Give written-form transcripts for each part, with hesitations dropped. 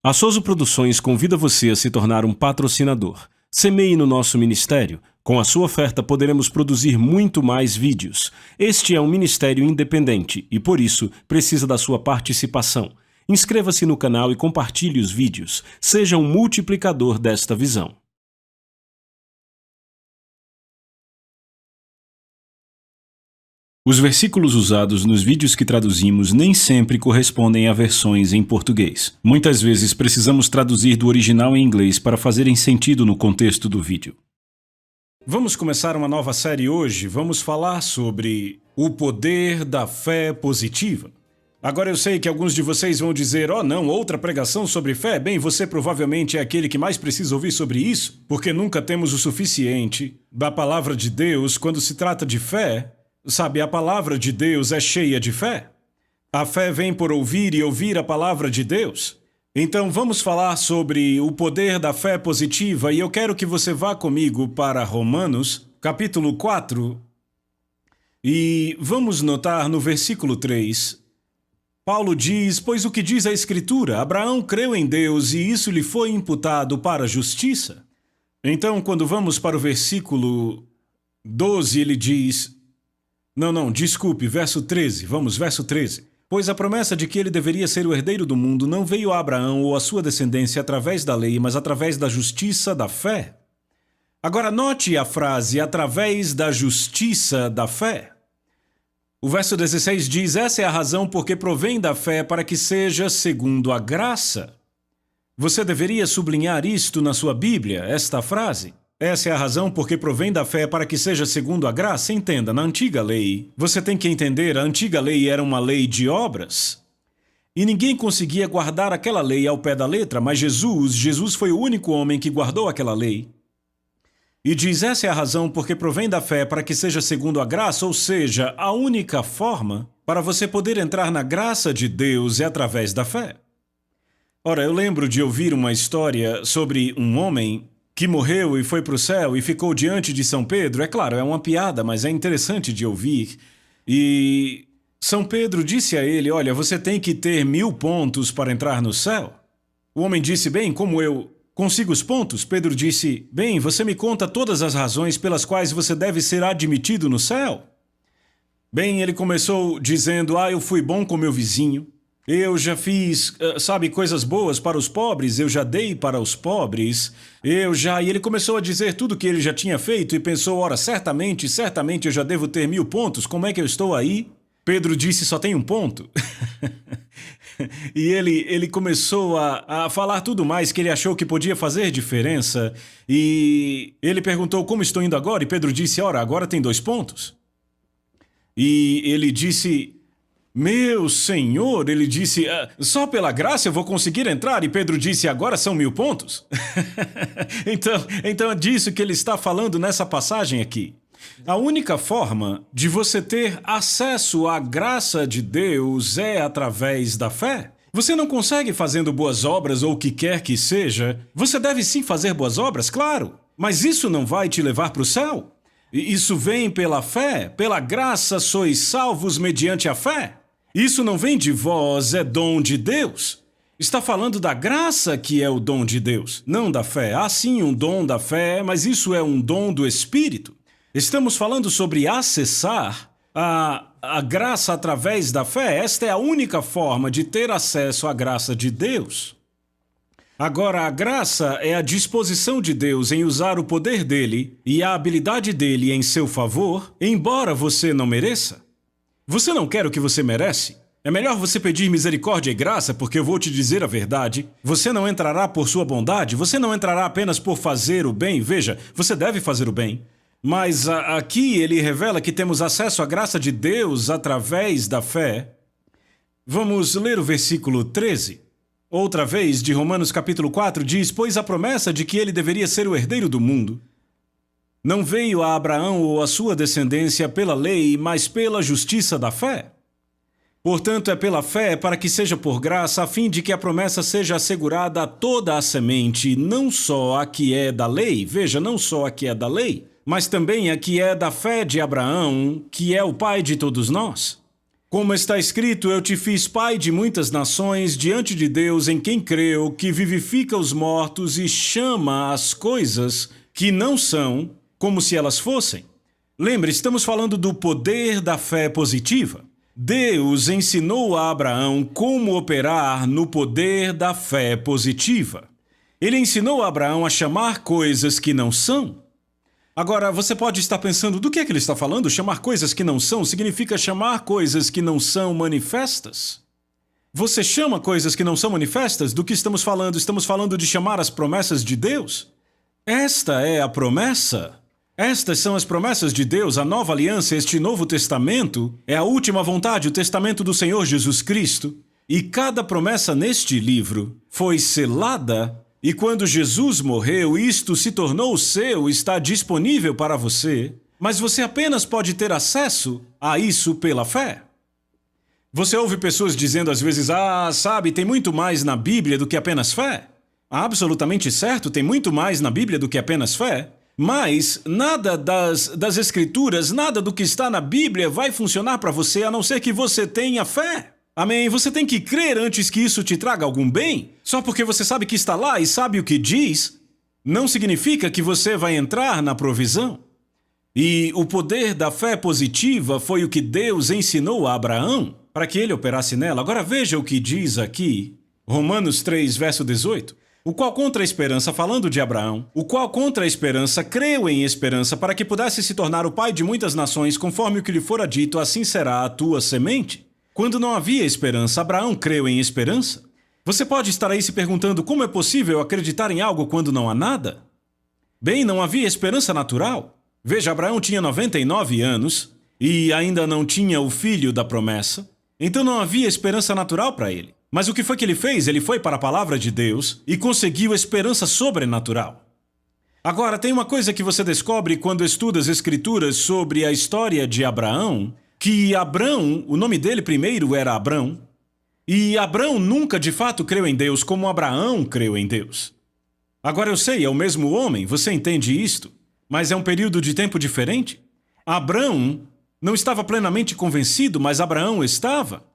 A Souza Produções convida você a se tornar um patrocinador. Semeie no nosso ministério. Com a sua oferta poderemos produzir muito mais vídeos. Este é um ministério independente e, por isso, precisa da sua participação. Inscreva-se no canal e compartilhe os vídeos. Seja um multiplicador desta visão. Os versículos usados nos vídeos que traduzimos nem sempre correspondem a versões em português. Muitas vezes precisamos traduzir do original em inglês para fazerem sentido no contexto do vídeo. Vamos começar uma nova série hoje. Vamos falar sobre o poder da fé positiva. Agora eu sei que alguns de vocês vão dizer, não, outra pregação sobre fé? Bem, você provavelmente é aquele que mais precisa ouvir sobre isso, porque nunca temos o suficiente da palavra de Deus quando se trata de fé. Sabe, a palavra de Deus é cheia de fé. A fé vem por ouvir e ouvir a palavra de Deus. Então vamos falar sobre o poder da fé positiva e eu quero que você vá comigo para Romanos, capítulo 4, e vamos notar no versículo 3. Paulo diz, pois o que diz a Escritura, Abraão creu em Deus e isso lhe foi imputado para a justiça. Então, quando vamos para o versículo 12, ele diz... Desculpe, verso 13. Vamos, verso 13. Pois a promessa de que ele deveria ser o herdeiro do mundo não veio a Abraão ou a sua descendência através da lei, mas através da justiça da fé. Agora note a frase, através da justiça da fé. O verso 16 diz, essa é a razão porque provém da fé para que seja segundo a graça. Você deveria sublinhar isto na sua Bíblia, esta frase. Essa é a razão porque provém da fé para que seja segundo a graça. Entenda, na antiga lei, você tem que entender, a antiga lei era uma lei de obras. E ninguém conseguia guardar aquela lei ao pé da letra, mas Jesus foi o único homem que guardou aquela lei. E diz, essa é a razão porque provém da fé para que seja segundo a graça, ou seja, a única forma para você poder entrar na graça de Deus é através da fé. Ora, eu lembro de ouvir uma história sobre um homem que morreu e foi para o céu e ficou diante de São Pedro. É claro, é uma piada, mas é interessante de ouvir. E São Pedro disse a ele, olha, você tem que ter 1000 pontos para entrar no céu. O homem disse, bem, como eu consigo os pontos? Pedro disse, bem, você me conta todas as razões pelas quais você deve ser admitido no céu. Bem, ele começou dizendo, eu fui bom com meu vizinho. Eu já fiz, coisas boas para os pobres, eu já dei para os pobres, E ele começou a dizer tudo que ele já tinha feito e pensou, ora, certamente eu já devo ter 1000 pontos, como é que eu estou aí? Pedro disse, só tem 1 ponto. E ele começou a falar tudo mais que ele achou que podia fazer diferença, e ele perguntou, como estou indo agora? E Pedro disse, ora, agora tem 2 pontos. E ele disse... Meu Senhor, ele disse, só pela graça eu vou conseguir entrar? E Pedro disse, agora são 1000 pontos? então é disso que ele está falando nessa passagem aqui. A única forma de você ter acesso à graça de Deus é através da fé. Você não consegue fazendo boas obras ou o que quer que seja. Você deve sim fazer boas obras, claro, mas isso não vai te levar para o céu. Isso vem pela fé, pela graça sois salvos mediante a fé. Isso não vem de vós, é dom de Deus. Está falando da graça que é o dom de Deus, não da fé. Há sim um dom da fé, mas isso é um dom do Espírito. Estamos falando sobre acessar a graça através da fé. Esta é a única forma de ter acesso à graça de Deus. Agora, a graça é a disposição de Deus em usar o poder dele e a habilidade dele em seu favor, embora você não mereça. Você não quer o que você merece? É melhor você pedir misericórdia e graça, porque eu vou te dizer a verdade. Você não entrará por sua bondade, você não entrará apenas por fazer o bem. Veja, você deve fazer o bem. Mas aqui ele revela que temos acesso à graça de Deus através da fé. Vamos ler o versículo 13. Outra vez, de Romanos capítulo 4, diz, pois a promessa de que ele deveria ser o herdeiro do mundo não veio a Abraão ou a sua descendência pela lei, mas pela justiça da fé. Portanto, é pela fé para que seja por graça, a fim de que a promessa seja assegurada a toda a semente, não só a que é da lei, veja, não só a que é da lei, mas também a que é da fé de Abraão, que é o pai de todos nós. Como está escrito, eu te fiz pai de muitas nações diante de Deus em quem creu, que vivifica os mortos e chama as coisas que não são como se elas fossem. Lembre, estamos falando do poder da fé positiva. Deus ensinou a Abraão como operar no poder da fé positiva. Ele ensinou a Abraão a chamar coisas que não são. Agora, você pode estar pensando, do que é que ele está falando? Chamar coisas que não são significa chamar coisas que não são manifestas. Você chama coisas que não são manifestas? Do que estamos falando? Estamos falando de chamar as promessas de Deus? Esta é a promessa. Estas são as promessas de Deus, a nova aliança, este novo testamento, é a última vontade, o testamento do Senhor Jesus Cristo. E cada promessa neste livro foi selada. E quando Jesus morreu, isto se tornou seu, está disponível para você, mas você apenas pode ter acesso a isso pela fé. Você ouve pessoas dizendo às vezes, sabe, tem muito mais na Bíblia do que apenas fé. Absolutamente certo, tem muito mais na Bíblia do que apenas fé, mas nada das Escrituras, nada do que está na Bíblia vai funcionar para você a não ser que você tenha fé. Amém? Você tem que crer antes que isso te traga algum bem. Só porque você sabe que está lá e sabe o que diz, não significa que você vai entrar na provisão. E o poder da fé positiva foi o que Deus ensinou a Abraão para que ele operasse nela. Agora veja o que diz aqui, Romanos 3, verso 18. O qual contra a esperança, falando de Abraão, o qual contra a esperança creu em esperança para que pudesse se tornar o pai de muitas nações, conforme o que lhe fora dito, assim será a tua semente. Quando não havia esperança, Abraão creu em esperança. Você pode estar aí se perguntando como é possível acreditar em algo quando não há nada? Bem, não havia esperança natural. Veja, Abraão tinha 99 anos e ainda não tinha o filho da promessa, então não havia esperança natural para ele. Mas o que foi que ele fez? Ele foi para a palavra de Deus e conseguiu esperança sobrenatural. Agora, tem uma coisa que você descobre quando estuda as Escrituras sobre a história de Abraão, que Abrão, o nome dele primeiro era Abrão, e Abrão nunca de fato creu em Deus como Abraão creu em Deus. Agora eu sei, é o mesmo homem, você entende isto, mas é um período de tempo diferente. Abrão não estava plenamente convencido, mas Abraão estava.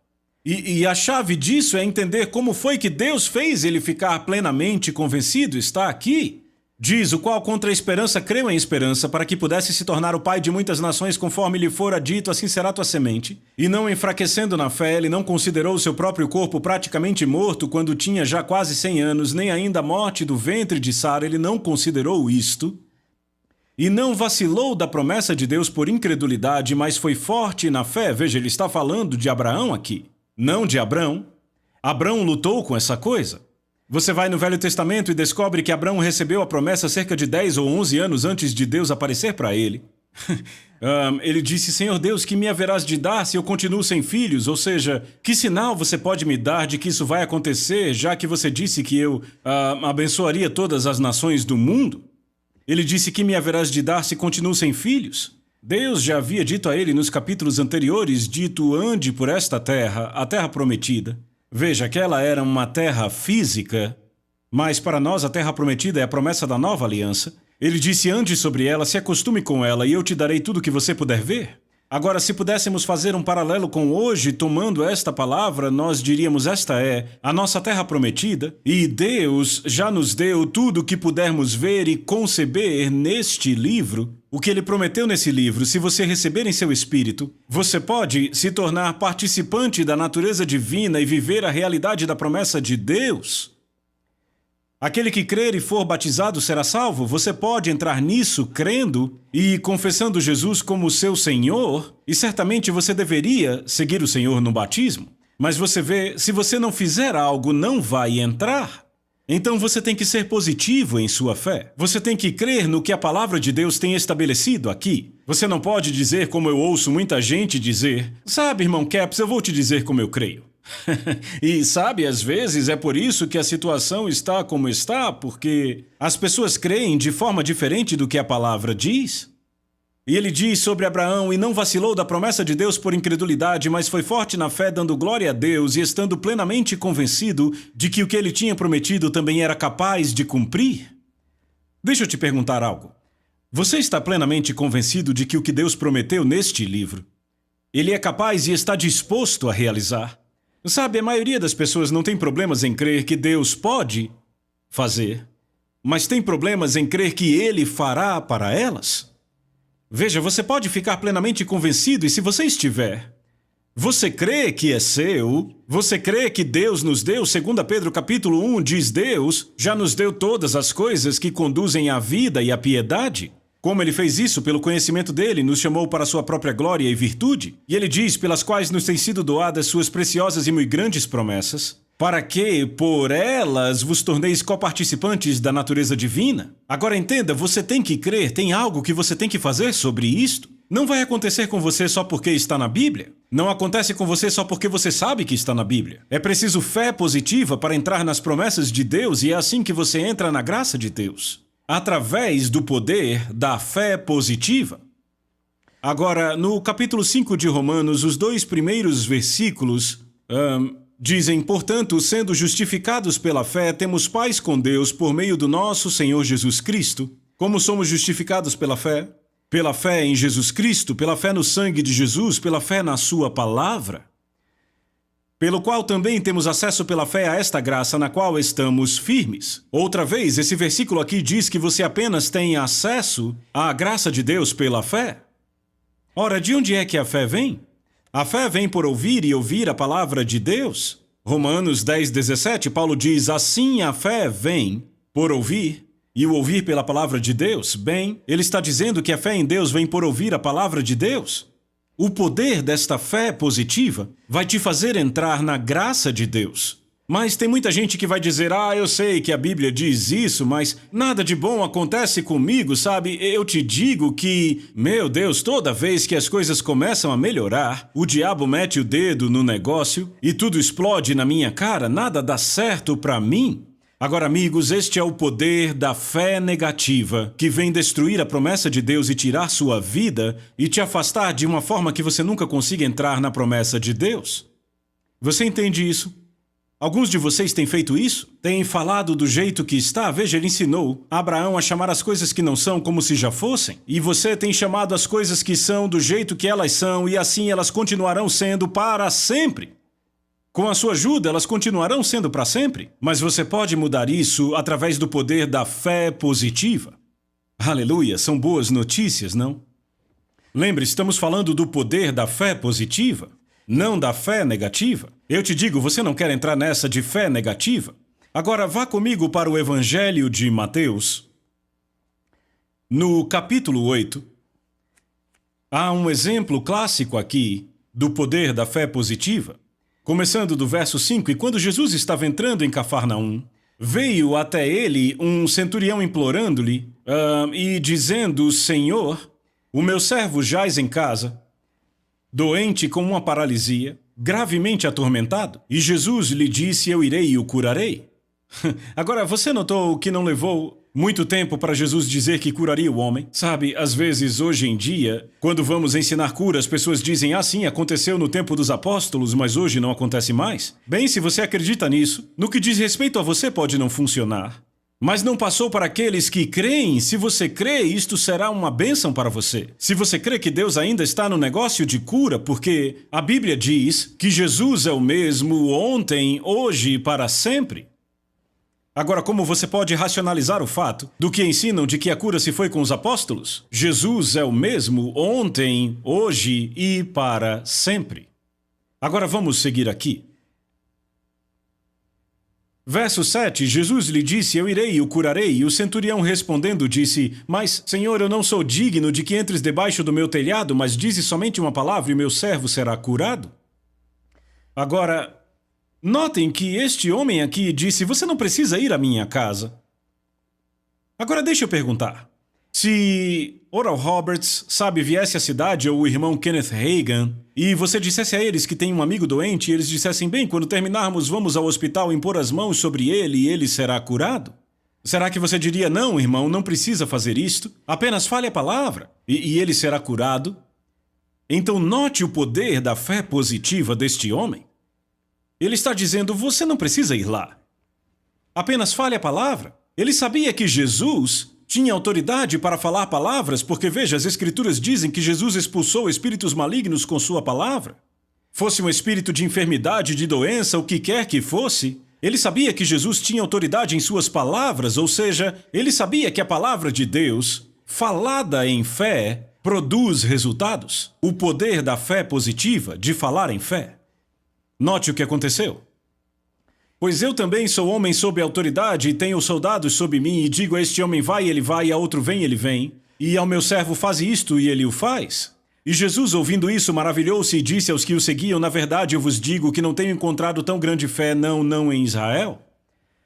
E a chave disso é entender como foi que Deus fez ele ficar plenamente convencido, está aqui. Diz, o qual contra a esperança creu em esperança, para que pudesse se tornar o pai de muitas nações, conforme lhe fora dito, assim será tua semente. E não enfraquecendo na fé, ele não considerou o seu próprio corpo praticamente morto, quando tinha já quase 100 anos, nem ainda a morte do ventre de Sara, ele não considerou isto. E não vacilou da promessa de Deus por incredulidade, mas foi forte na fé. Veja, ele está falando de Abraão aqui, não de Abrão. Abrão lutou com essa coisa. Você vai no Velho Testamento e descobre que Abraão recebeu a promessa cerca de 10 ou 11 anos antes de Deus aparecer para ele. Ele disse, Senhor Deus, que me haverás de dar se eu continuo sem filhos? Ou seja, que sinal você pode me dar de que isso vai acontecer, já que você disse que eu abençoaria todas as nações do mundo? Ele disse que me haverás de dar se continuo sem filhos? Deus já havia dito a ele nos capítulos anteriores, dito, ande por esta terra, a terra prometida. Veja, aquela era uma terra física, mas para nós a terra prometida é a promessa da nova aliança. Ele disse, ande sobre ela, se acostume com ela, e eu te darei tudo o que você puder ver. Agora, se pudéssemos fazer um paralelo com hoje, tomando esta palavra, nós diríamos, esta é a nossa terra prometida, e Deus já nos deu tudo o que pudermos ver e conceber neste livro. O que ele prometeu nesse livro, se você receber em seu espírito, você pode se tornar participante da natureza divina e viver a realidade da promessa de Deus. Aquele que crer e for batizado será salvo. Você pode entrar nisso crendo e confessando Jesus como seu Senhor, e certamente você deveria seguir o Senhor no batismo. Mas você vê, se você não fizer algo, não vai entrar. Então você tem que ser positivo em sua fé. Você tem que crer no que a palavra de Deus tem estabelecido aqui. Você não pode dizer como eu ouço muita gente dizer, sabe, irmão Caps, eu vou te dizer como eu creio. E sabe, às vezes é por isso que a situação está como está, porque as pessoas creem de forma diferente do que a palavra diz. E ele diz sobre Abraão, e não vacilou da promessa de Deus por incredulidade, mas foi forte na fé, dando glória a Deus e estando plenamente convencido de que o que ele tinha prometido também era capaz de cumprir. Deixa eu te perguntar algo. Você está plenamente convencido de que o que Deus prometeu neste livro, ele é capaz e está disposto a realizar. Sabe, a maioria das pessoas não tem problemas em crer que Deus pode fazer, mas tem problemas em crer que Ele fará para elas. Veja, você pode ficar plenamente convencido e se você estiver, você crê que é seu, você crê que Deus nos deu, 2 Pedro capítulo 1 diz Deus já nos deu todas as coisas que conduzem à vida e à piedade. Como ele fez isso pelo conhecimento dele, nos chamou para sua própria glória e virtude. E ele diz, pelas quais nos têm sido doadas suas preciosas e muito grandes promessas, para que, por elas, vos torneis coparticipantes da natureza divina. Agora entenda, você tem que crer, tem algo que você tem que fazer sobre isto. Não vai acontecer com você só porque está na Bíblia. Não acontece com você só porque você sabe que está na Bíblia. É preciso fé positiva para entrar nas promessas de Deus e é assim que você entra na graça de Deus. Através do poder da fé positiva. Agora, no capítulo 5 de Romanos, os 2 primeiros versículos dizem, portanto, sendo justificados pela fé, temos paz com Deus por meio do nosso Senhor Jesus Cristo. Como somos justificados pela fé? Pela fé em Jesus Cristo, pela fé no sangue de Jesus, pela fé na sua palavra. Pelo qual também temos acesso pela fé a esta graça na qual estamos firmes. Outra vez, esse versículo aqui diz que você apenas tem acesso à graça de Deus pela fé. Ora, de onde é que a fé vem? A fé vem por ouvir e ouvir a palavra de Deus. Romanos 10:17, Paulo diz, assim a fé vem por ouvir e o ouvir pela palavra de Deus. Bem, ele está dizendo que a fé em Deus vem por ouvir a palavra de Deus. O poder desta fé positiva vai te fazer entrar na graça de Deus. Mas tem muita gente que vai dizer, eu sei que a Bíblia diz isso, mas nada de bom acontece comigo, sabe? Eu te digo que, meu Deus, toda vez que as coisas começam a melhorar, o diabo mete o dedo no negócio e tudo explode na minha cara, nada dá certo para mim. Agora, amigos, este é o poder da fé negativa, que vem destruir a promessa de Deus e tirar sua vida e te afastar de uma forma que você nunca consiga entrar na promessa de Deus. Você entende isso? Alguns de vocês têm feito isso? Têm falado do jeito que está? Veja, ele ensinou Abraão a chamar as coisas que não são como se já fossem. E você tem chamado as coisas que são do jeito que elas são e assim elas continuarão sendo para sempre. Com a sua ajuda, elas continuarão sendo para sempre, mas você pode mudar isso através do poder da fé positiva. Aleluia, são boas notícias, não? Lembre, estamos falando do poder da fé positiva, não da fé negativa. Eu te digo, você não quer entrar nessa de fé negativa? Agora vá comigo para o Evangelho de Mateus. No capítulo 8, há um exemplo clássico aqui do poder da fé positiva. Começando do verso 5, e quando Jesus estava entrando em Cafarnaum, veio até ele um centurião implorando-lhe e dizendo, Senhor, o meu servo jaz em casa, doente com uma paralisia, gravemente atormentado. E Jesus lhe disse, eu irei e o curarei. Agora, você notou que não levou muito tempo para Jesus dizer que curaria o homem? Sabe, às vezes, hoje em dia, quando vamos ensinar cura, as pessoas dizem, sim, aconteceu no tempo dos apóstolos, mas hoje não acontece mais. Bem, se você acredita nisso, no que diz respeito a você pode não funcionar. Mas não passou para aqueles que creem. Se você crê, isto será uma bênção para você. Se você crê que Deus ainda está no negócio de cura, porque a Bíblia diz que Jesus é o mesmo ontem, hoje e para sempre. Agora, como você pode racionalizar o fato do que ensinam de que a cura se foi com os apóstolos? Jesus é o mesmo ontem, hoje e para sempre. Agora vamos seguir aqui. Verso 7, Jesus lhe disse, eu irei e o curarei. E o centurião respondendo disse, mas, Senhor, eu não sou digno de que entres debaixo do meu telhado, mas dize somente uma palavra e meu servo será curado. Agora, notem que este homem aqui disse, você não precisa ir à minha casa. Agora deixa eu perguntar. Se Oral Roberts, viesse à cidade, ou o irmão Kenneth Hagin, e você dissesse a eles que tem um amigo doente, e eles dissessem, bem, quando terminarmos vamos ao hospital impor as mãos sobre ele e ele será curado? Será que você diria, não, irmão, não precisa fazer isto, apenas fale a palavra, e ele será curado? Então note o poder da fé positiva deste homem. Ele está dizendo, você não precisa ir lá. Apenas fale a palavra. Ele sabia que Jesus tinha autoridade para falar palavras? Porque, veja, as Escrituras dizem que Jesus expulsou espíritos malignos com sua palavra. Fosse um espírito de enfermidade, de doença, o que quer que fosse, ele sabia que Jesus tinha autoridade em suas palavras, ou seja, ele sabia que a palavra de Deus, falada em fé, produz resultados. O poder da fé positiva, de falar em fé. Note o que aconteceu. Pois eu também sou homem sob autoridade e tenho soldados sob mim, e digo a este homem vai, ele vai, e a outro vem, ele vem, e ao meu servo faz isto, e ele o faz. E Jesus, ouvindo isso, maravilhou-se e disse aos que o seguiam, na verdade eu vos digo que não tenho encontrado tão grande fé, não em Israel.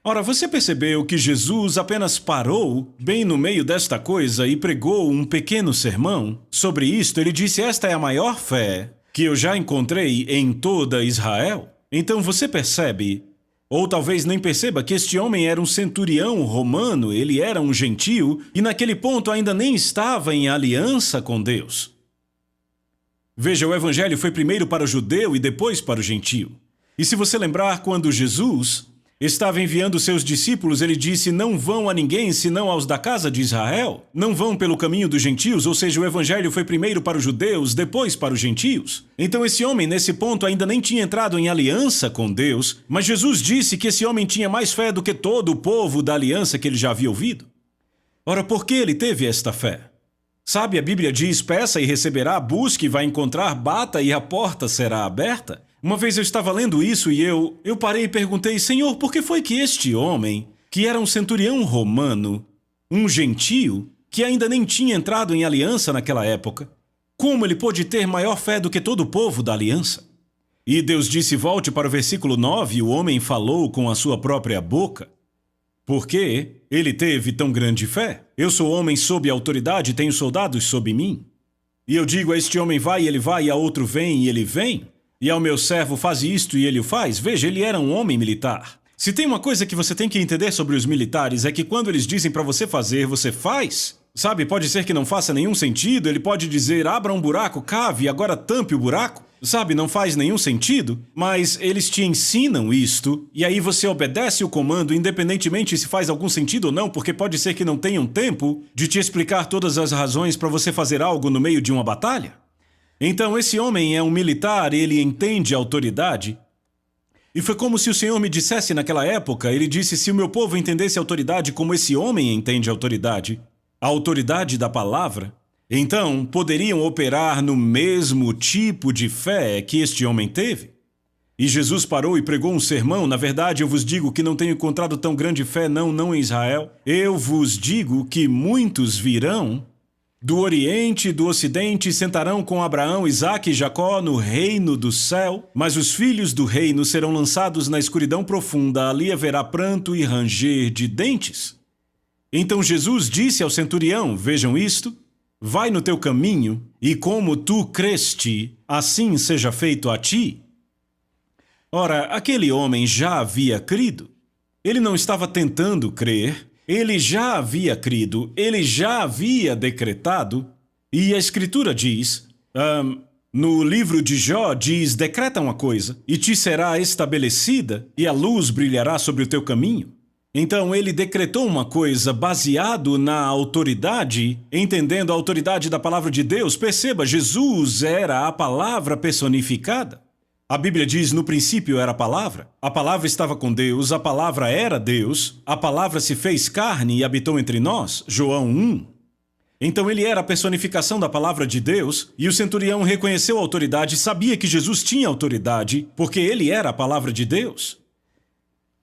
Ora, você percebeu que Jesus apenas parou bem no meio desta coisa e pregou um pequeno sermão? Sobre isto, ele disse, esta é a maior fé que eu já encontrei em toda Israel. Então você percebe, ou talvez nem perceba, que este homem era um centurião romano, ele era um gentio, e naquele ponto ainda nem estava em aliança com Deus. Veja, o evangelho foi primeiro para o judeu e depois para o gentio. E se você lembrar, quando Jesus estava enviando seus discípulos, ele disse, não vão a ninguém senão aos da casa de Israel. Não vão pelo caminho dos gentios, ou seja, o evangelho foi primeiro para os judeus, depois para os gentios. Então esse homem, nesse ponto, ainda nem tinha entrado em aliança com Deus, mas Jesus disse que esse homem tinha mais fé do que todo o povo da aliança que ele já havia ouvido. Ora, por que ele teve esta fé? Sabe, a Bíblia diz, peça e receberá, busque e vai encontrar, bata e a porta será aberta. Uma vez eu estava lendo isso e eu parei e perguntei, Senhor, por que foi que este homem, que era um centurião romano, um gentio, que ainda nem tinha entrado em aliança naquela época, como ele pôde ter maior fé do que todo o povo da aliança? E Deus disse, volte para o versículo 9, e o homem falou com a sua própria boca. Por que ele teve tão grande fé? Eu sou homem sob autoridade e tenho soldados sob mim. E eu digo a este homem vai, e ele vai, e a outro vem, e ele vem. E ao meu servo faz isto, e ele o faz. Veja, ele era um homem militar. Se tem uma coisa que você tem que entender sobre os militares é que quando eles dizem para você fazer, você faz. Sabe, pode ser que não faça nenhum sentido, ele pode dizer, abra um buraco, cave, e agora tampe o buraco. Sabe, não faz nenhum sentido, mas eles te ensinam isto, e aí você obedece o comando independentemente se faz algum sentido ou não, porque pode ser que não tenham tempo de te explicar todas as razões para você fazer algo no meio de uma batalha. Então esse homem é um militar, ele entende a autoridade. E foi como se o Senhor me dissesse naquela época, ele disse, se o meu povo entendesse a autoridade como esse homem entende a autoridade da palavra, então poderiam operar no mesmo tipo de fé que este homem teve. E Jesus parou e pregou um sermão, na verdade eu vos digo que não tenho encontrado tão grande fé não em Israel. Eu vos digo que muitos virão do Oriente e do Ocidente e sentarão com Abraão, Isaque e Jacó no reino do céu, mas os filhos do reino serão lançados na escuridão profunda, ali haverá pranto e ranger de dentes. Então Jesus disse ao centurião, vejam isto, vai no teu caminho, e como tu creste, assim seja feito a ti. Ora, aquele homem já havia crido. Ele não estava tentando crer, ele já havia crido, ele já havia decretado, e a Escritura diz, no livro de Jó diz, decreta uma coisa, e te será estabelecida, e a luz brilhará sobre o teu caminho. Então ele decretou uma coisa baseado na autoridade, entendendo a autoridade da palavra de Deus. Perceba, Jesus era a palavra personificada. A Bíblia diz, no princípio era a palavra estava com Deus, a palavra era Deus, a palavra se fez carne e habitou entre nós, João 1. Então ele era a personificação da palavra de Deus, e o centurião reconheceu a autoridade, sabia que Jesus tinha autoridade, porque ele era a palavra de Deus.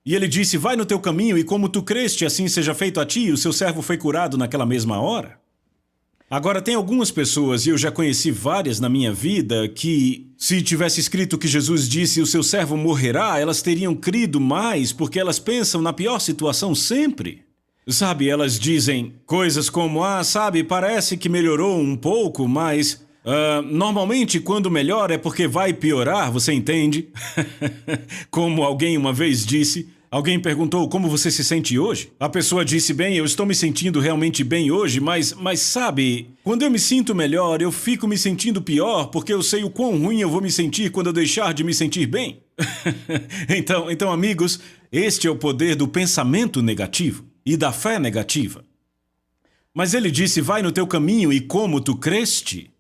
E ele disse, vai no teu caminho, e como tu creste, assim seja feito a ti, e o seu servo foi curado naquela mesma hora. Agora, tem algumas pessoas, e eu já conheci várias na minha vida, que se tivesse escrito que Jesus disse, o seu servo morrerá, elas teriam crido mais, porque elas pensam na pior situação sempre. Sabe, elas dizem coisas como, sabe, parece que melhorou um pouco, mas normalmente quando melhora é porque vai piorar, você entende? Como alguém uma vez disse, alguém perguntou como você se sente hoje? A pessoa disse, bem, eu estou me sentindo realmente bem hoje, mas sabe, quando eu me sinto melhor, eu fico me sentindo pior, porque eu sei o quão ruim eu vou me sentir quando eu deixar de me sentir bem. Então, amigos, este é o poder do pensamento negativo e da fé negativa. Mas ele disse, vai no teu caminho e como tu creste,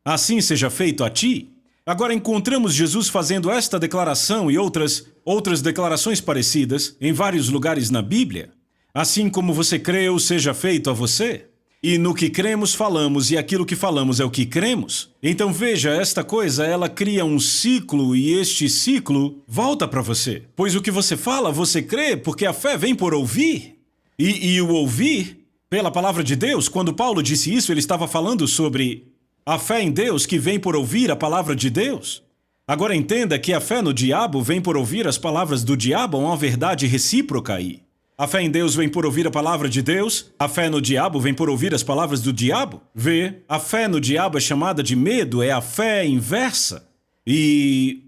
assim seja feito a ti. Agora encontramos Jesus fazendo esta declaração e outras declarações parecidas em vários lugares na Bíblia. Assim como você creu, seja feito a você. E no que cremos, falamos, e aquilo que falamos é o que cremos. Então veja, esta coisa, ela cria um ciclo, e este ciclo volta para você. Pois o que você fala, você crê, porque a fé vem por ouvir. E o ouvir, pela palavra de Deus, quando Paulo disse isso, ele estava falando sobre a fé em Deus que vem por ouvir a palavra de Deus. Agora entenda que a fé no diabo vem por ouvir as palavras do diabo, uma verdade recíproca aí. A fé em Deus vem por ouvir a palavra de Deus, a fé no diabo vem por ouvir as palavras do diabo. Vê, a fé no diabo é chamada de medo, é a fé inversa. E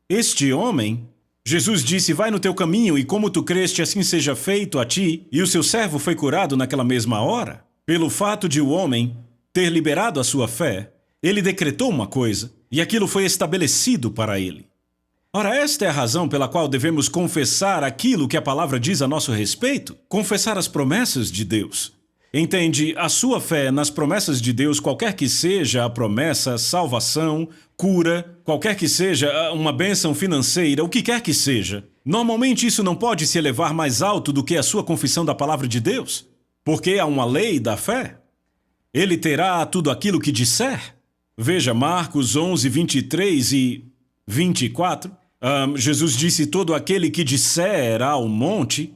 este homem, Jesus disse, vai no teu caminho e como tu creste, assim seja feito a ti, e o seu servo foi curado naquela mesma hora. Pelo fato de o homem ter liberado a sua fé, ele decretou uma coisa, e aquilo foi estabelecido para ele. Ora, esta é a razão pela qual devemos confessar aquilo que a palavra diz a nosso respeito, confessar as promessas de Deus. Entende? A sua fé nas promessas de Deus, qualquer que seja a promessa, salvação, cura, qualquer que seja uma bênção financeira, o que quer que seja, normalmente isso não pode se elevar mais alto do que a sua confissão da palavra de Deus, porque há uma lei da fé. Ele terá tudo aquilo que disser. Veja Marcos 11, 23 e 24. Jesus disse, todo aquele que disser ao monte,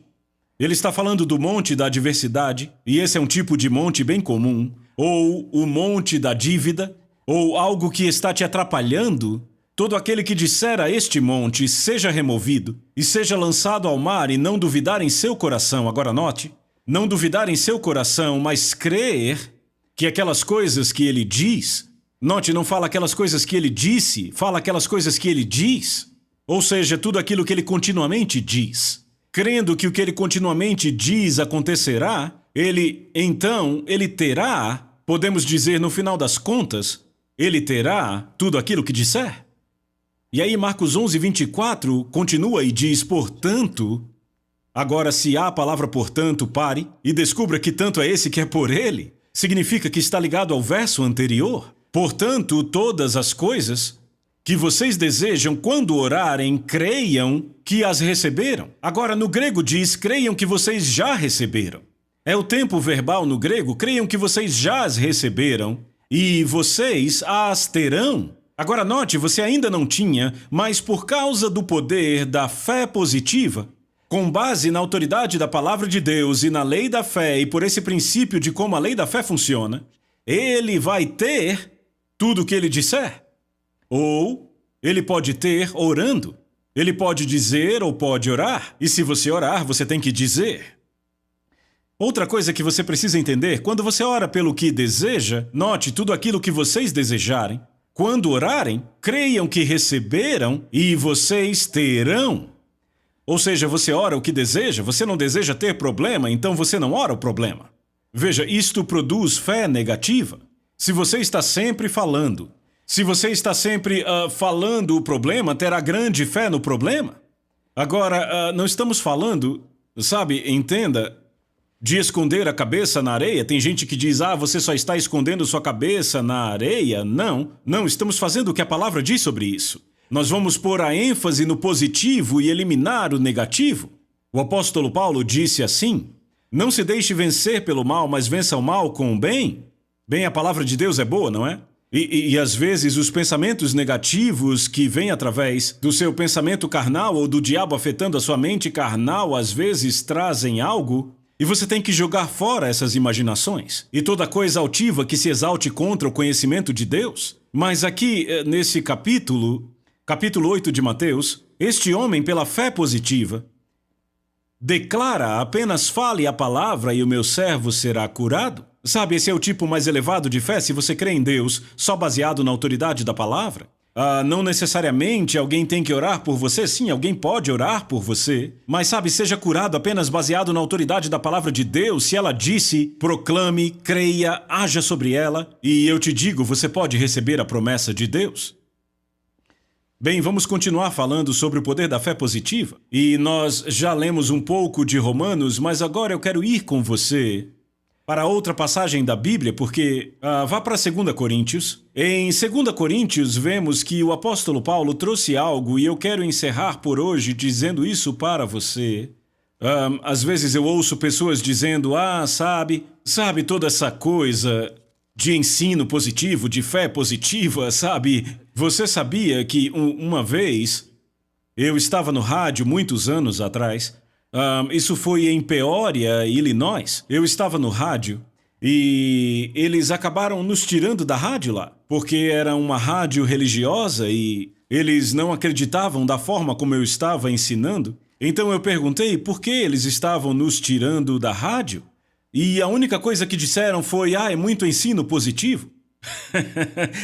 ele está falando do monte da adversidade, e esse é um tipo de monte bem comum, ou o monte da dívida, ou algo que está te atrapalhando. Todo aquele que disser a este monte, seja removido, e seja lançado ao mar, e não duvidar em seu coração, agora note, não duvidar em seu coração, mas crer que aquelas coisas que ele diz, note, não fala aquelas coisas que ele disse, fala aquelas coisas que ele diz. Ou seja, tudo aquilo que ele continuamente diz. Crendo que o que ele continuamente diz acontecerá, ele terá, podemos dizer no final das contas, ele terá tudo aquilo que disser. E aí Marcos 11, 24 continua e diz, portanto, agora se há a palavra portanto, pare e descubra que tanto é esse que é por ele. Significa que está ligado ao verso anterior. Portanto, todas as coisas que vocês desejam quando orarem, creiam que as receberam. Agora, no grego diz, creiam que vocês já receberam. É o tempo verbal no grego, creiam que vocês já as receberam e vocês as terão. Agora, note, você ainda não tinha, mas por causa do poder da fé positiva, com base na autoridade da palavra de Deus e na lei da fé e por esse princípio de como a lei da fé funciona, ele vai ter tudo o que ele disser. Ou ele pode ter orando. Ele pode dizer ou pode orar. E se você orar, você tem que dizer. Outra coisa que você precisa entender, quando você ora pelo que deseja, note tudo aquilo que vocês desejarem. Quando orarem, creiam que receberam e vocês terão. Ou seja, você ora o que deseja, você não deseja ter problema, então você não ora o problema. Veja, isto produz fé negativa. Se você está sempre falando, se você está sempre falando o problema, terá grande fé no problema. Agora, não estamos falando, sabe, entenda, de esconder a cabeça na areia. Tem gente que diz, você só está escondendo sua cabeça na areia. Não, estamos fazendo o que a palavra diz sobre isso. Nós vamos pôr a ênfase no positivo e eliminar o negativo. O apóstolo Paulo disse assim, não se deixe vencer pelo mal, mas vença o mal com o bem. Bem, a palavra de Deus é boa, não é? E às vezes os pensamentos negativos que vêm através do seu pensamento carnal ou do diabo afetando a sua mente carnal, às vezes trazem algo, e você tem que jogar fora essas imaginações. E toda coisa altiva que se exalte contra o conhecimento de Deus. Mas aqui, nesse capítulo 8 de Mateus, este homem, pela fé positiva, declara, apenas fale a palavra e o meu servo será curado. Sabe, esse é o tipo mais elevado de fé se você crê em Deus, só baseado na autoridade da palavra. Não necessariamente alguém tem que orar por você, sim, alguém pode orar por você, mas sabe, seja curado apenas baseado na autoridade da palavra de Deus. Se ela disse, proclame, creia, haja sobre ela, e eu te digo, você pode receber a promessa de Deus. Bem, vamos continuar falando sobre o poder da fé positiva, e nós já lemos um pouco de Romanos, mas agora eu quero ir com você para outra passagem da Bíblia, porque vá para 2 Coríntios. Em 2 Coríntios, vemos que o apóstolo Paulo trouxe algo e eu quero encerrar por hoje dizendo isso para você. Às vezes eu ouço pessoas dizendo, sabe toda essa coisa de ensino positivo, de fé positiva, sabe? Você sabia que uma vez eu estava no rádio muitos anos atrás. Isso foi em Peoria, Illinois. Eu estava no rádio e eles acabaram nos tirando da rádio lá, porque era uma rádio religiosa e eles não acreditavam da forma como eu estava ensinando. Então eu perguntei por que eles estavam nos tirando da rádio e a única coisa que disseram foi, é muito ensino positivo.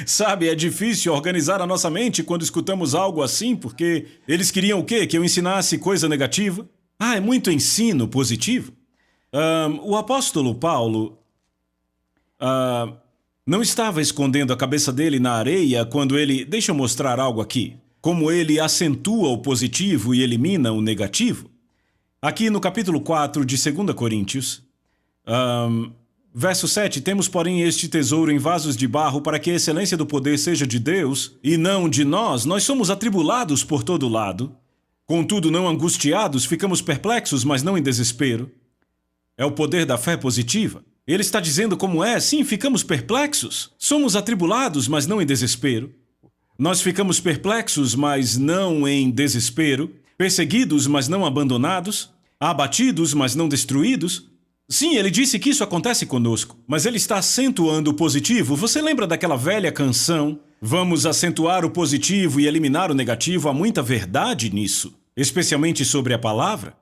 Sabe, é difícil organizar a nossa mente quando escutamos algo assim, porque eles queriam o quê? Que eu ensinasse coisa negativa? É muito ensino positivo. O apóstolo Paulo não estava escondendo a cabeça dele na areia quando ele... Deixa eu mostrar algo aqui. Como ele acentua o positivo e elimina o negativo. Aqui no capítulo 4 de 2 Coríntios, verso 7, temos, porém, este tesouro em vasos de barro para que a excelência do poder seja de Deus e não de nós. Nós somos atribulados por todo lado. Contudo, não angustiados, ficamos perplexos, mas não em desespero. É o poder da fé positiva. Ele está dizendo como é, sim, ficamos perplexos. Somos atribulados, mas não em desespero. Nós ficamos perplexos, mas não em desespero. Perseguidos, mas não abandonados. Abatidos, mas não destruídos. Sim, ele disse que isso acontece conosco, mas ele está acentuando o positivo. Você lembra daquela velha canção? Vamos acentuar o positivo e eliminar o negativo. Há muita verdade nisso, especialmente sobre a palavra.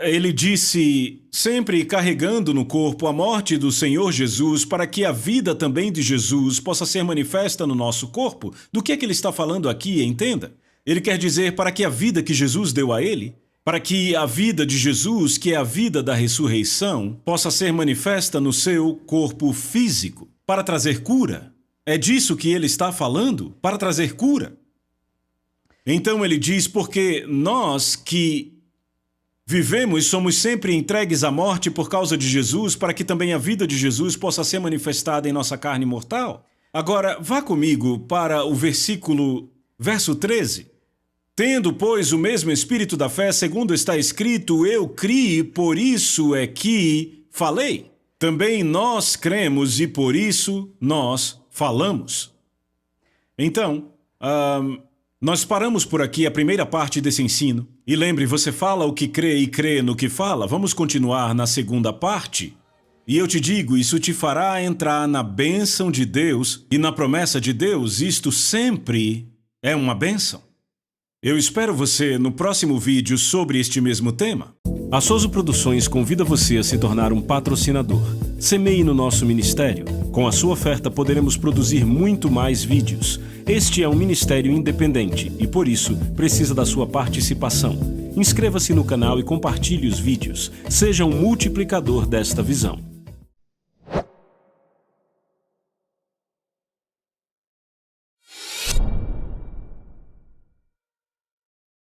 Ele disse, sempre carregando no corpo a morte do Senhor Jesus, para que a vida também de Jesus possa ser manifesta no nosso corpo. Do que é que ele está falando aqui, entenda? Ele quer dizer para que a vida que Jesus deu a ele, para que a vida de Jesus, que é a vida da ressurreição, possa ser manifesta no seu corpo físico, para trazer cura. É disso que ele está falando, para trazer cura. Então ele diz, porque nós que vivemos somos sempre entregues à morte por causa de Jesus, para que também a vida de Jesus possa ser manifestada em nossa carne mortal. Agora, vá comigo para o verso 13. Tendo, pois, o mesmo espírito da fé, segundo está escrito, eu criei, por isso é que falei. Também nós cremos e por isso nós falamos. Então, nós paramos por aqui a primeira parte desse ensino. E lembre, você fala o que crê e crê no que fala. Vamos continuar na segunda parte. E eu te digo, isso te fará entrar na bênção de Deus e na promessa de Deus. Isto sempre é uma bênção. Eu espero você no próximo vídeo sobre este mesmo tema. A Soso Produções convida você a se tornar um patrocinador. Semeie no nosso ministério. Com a sua oferta poderemos produzir muito mais vídeos. Este é um ministério independente e, por isso, precisa da sua participação. Inscreva-se no canal e compartilhe os vídeos. Seja um multiplicador desta visão.